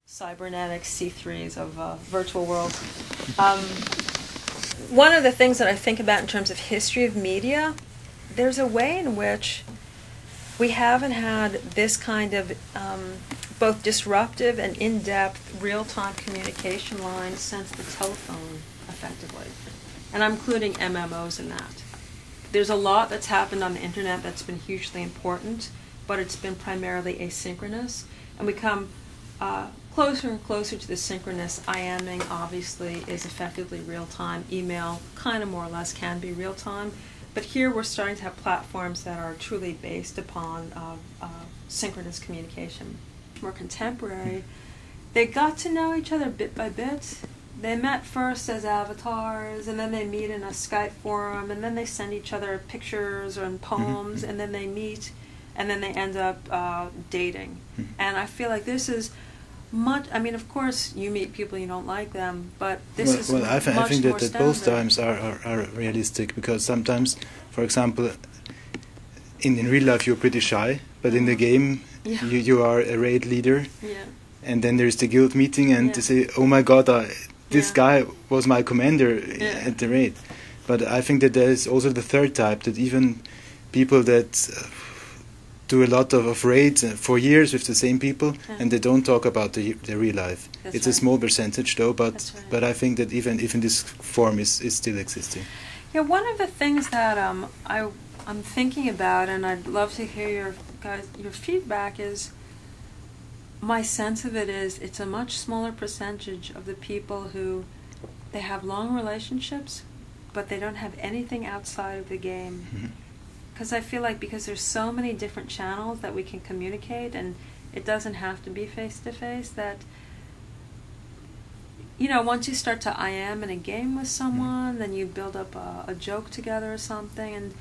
Cybernetic C3s of virtual worlds. One of the things that I think about in terms of history of media, there's a way in which we haven't had this kind of both disruptive and in-depth real-time communication lines since the telephone, effectively. And I'm including MMOs in that. There's a lot that's happened on the internet that's been hugely important, but it's been primarily asynchronous. And we come closer and closer to the synchronous. IMing obviously is effectively real-time. Email kind of more or less can be real-time. But here we're starting to have platforms that are truly based upon synchronous communication. More contemporary. They got to know each other bit by bit. They met first as avatars, and then they meet in a Skype forum, and then they send each other pictures and poems, and then they meet, and then they end up dating. And I feel like this is much, I mean, of course, you meet people, you don't like them, but this is much more I think that standard. both times are realistic, because sometimes, for example, in real life you're pretty shy, but in the game you are a raid leader, and then there's the guild meeting, and they say, oh my god, this guy was my commander at the raid. But I think that there is also the third type, that even people that do a lot of raids for years with the same people, and they don't talk about the real life. It's a small percentage though, but I think that even this form is still existing. Yeah, one of the things that I'm thinking about, and I'd love to hear your feedback, is my sense of it is it's a much smaller percentage of the people who they have long relationships, but they don't have anything outside of the game. Because I feel like because there's so many different channels that we can communicate, and it doesn't have to be face-to-face, that, you know, once you start to IM in a game with someone, then you build up a joke together or something, and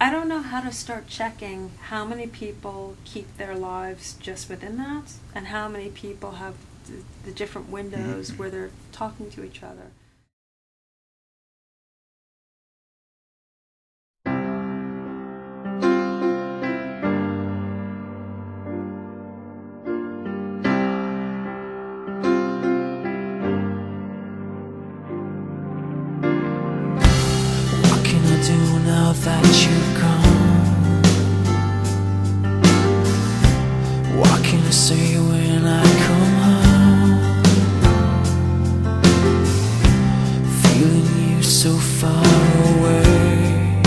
I don't know how to start checking how many people keep their lives just within that, and how many people have the different windows where they're talking to each other. Now that you're gone, what can I say when I come home? Feeling you so far away,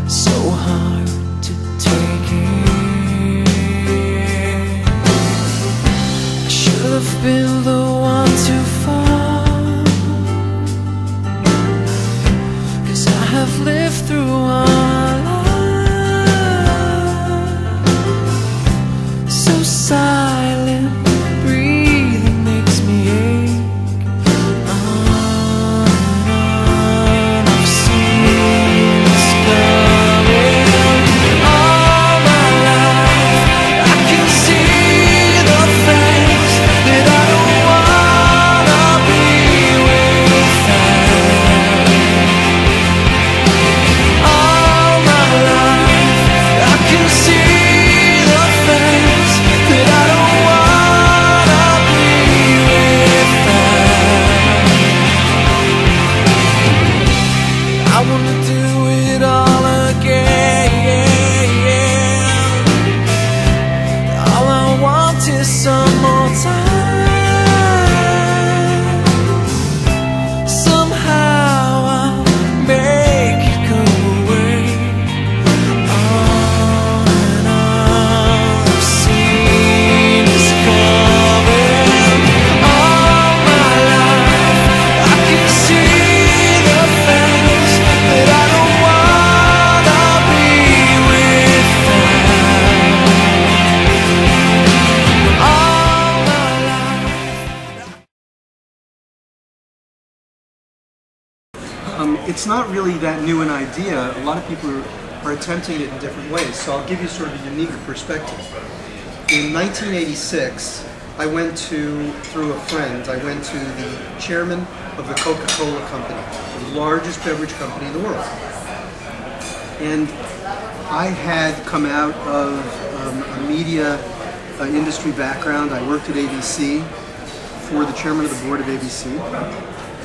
so hard to take in. I should have been the one to fall. I've lived through all life, so silent, breathing makes me ache. On I've seen this coming all my life. I can see the things that I don't wanna be without. Some more time, somehow I'll make it go away. On and on, I've seen this coming all my life. I can see the things that I don't wanna be It's not really that new an idea. A lot of people are attempting it in different ways, so I'll give you sort of a unique perspective. In 1986, I went through a friend, I went to the chairman of the Coca-Cola company, the largest beverage company in the world. And I had come out of a media industry background. I worked at ABC for the chairman of the board of ABC.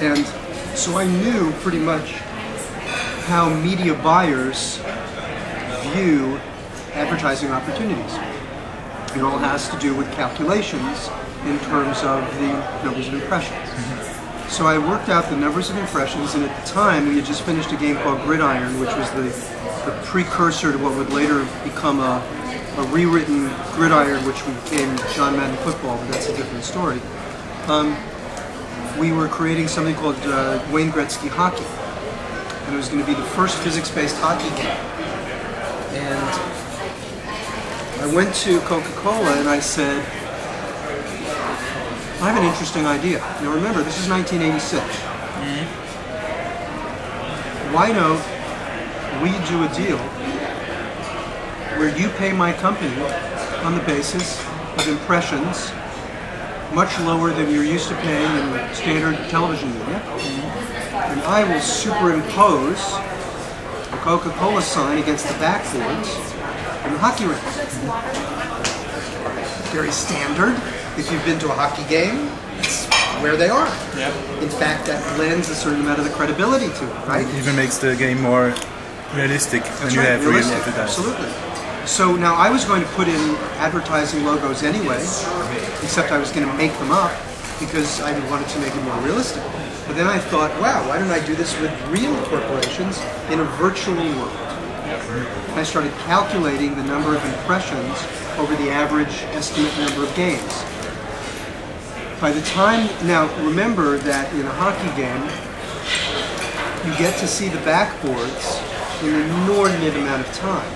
And so I knew pretty much how media buyers view advertising opportunities. It all has to do with calculations in terms of the numbers of impressions. So I worked out the numbers of impressions, and at the time we had just finished a game called Gridiron, which was the precursor to what would later become a rewritten Gridiron, which became John Madden Football, but that's a different story. We were creating something called Wayne Gretzky Hockey, and it was going to be the first physics-based hockey game. And I went to Coca-Cola and I said, I have an interesting idea. Now remember, this is 1986. Why don't we do a deal where you pay my company on the basis of impressions much lower than you're used to paying in standard television media, and I will superimpose a Coca-Cola sign against the backboards in the hockey rink. Very standard. If you've been to a hockey game, it's where they are. Yeah. In fact, that lends a certain amount of the credibility to it, right? It even makes the game more realistic when you have real advertising. Absolutely. So now I was going to put in advertising logos anyway, except I was going to make them up because I wanted to make it more realistic. But then I thought, wow, why don't I do this with real corporations in a virtual world? I started calculating the number of impressions over the average estimate number of games. By the time, now remember that in a hockey game, you get to see the backboards in an inordinate amount of time.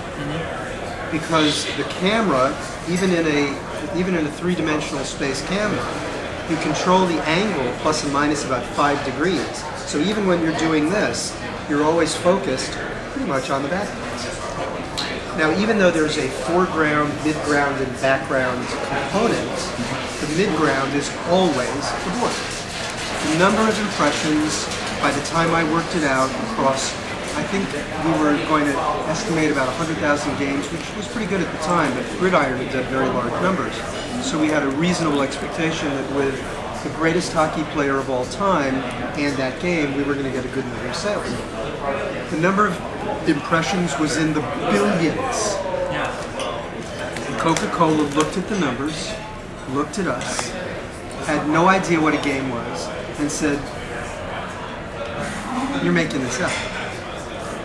Because the camera, even in a three-dimensional space camera, you control the angle plus and minus about 5 degrees. So even when you're doing this, you're always focused pretty much on the backgrounds. Now, even though there's a foreground, midground, and background component, the midground is always the board. The number of impressions, by the time I worked it out across, I think we were going to estimate about 100,000 games, which was pretty good at the time, but Gridiron did very large numbers. So we had a reasonable expectation that with the greatest hockey player of all time and that game, we were going to get a good number of sales. The number of impressions was in the billions. And Coca-Cola looked at the numbers, looked at us, had no idea what a game was, and said, "You're making this up."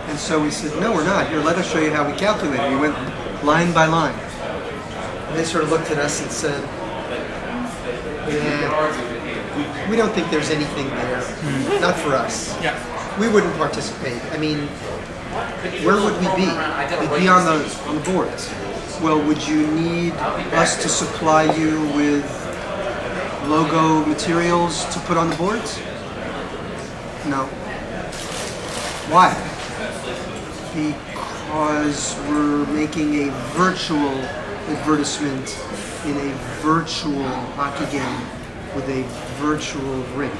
And so we said, "No, we're not. Here, let us show you how we calculate it." We went line by line. And they sort of looked at us and said, "Yeah, we don't think there's anything there. Not for us. We wouldn't participate. I mean, where would we be? We'd be on the boards. Well, would you need us to supply you with logo materials to put on the boards? No. Why? Because we're making a virtual advertisement in a virtual hockey game with a virtual rink.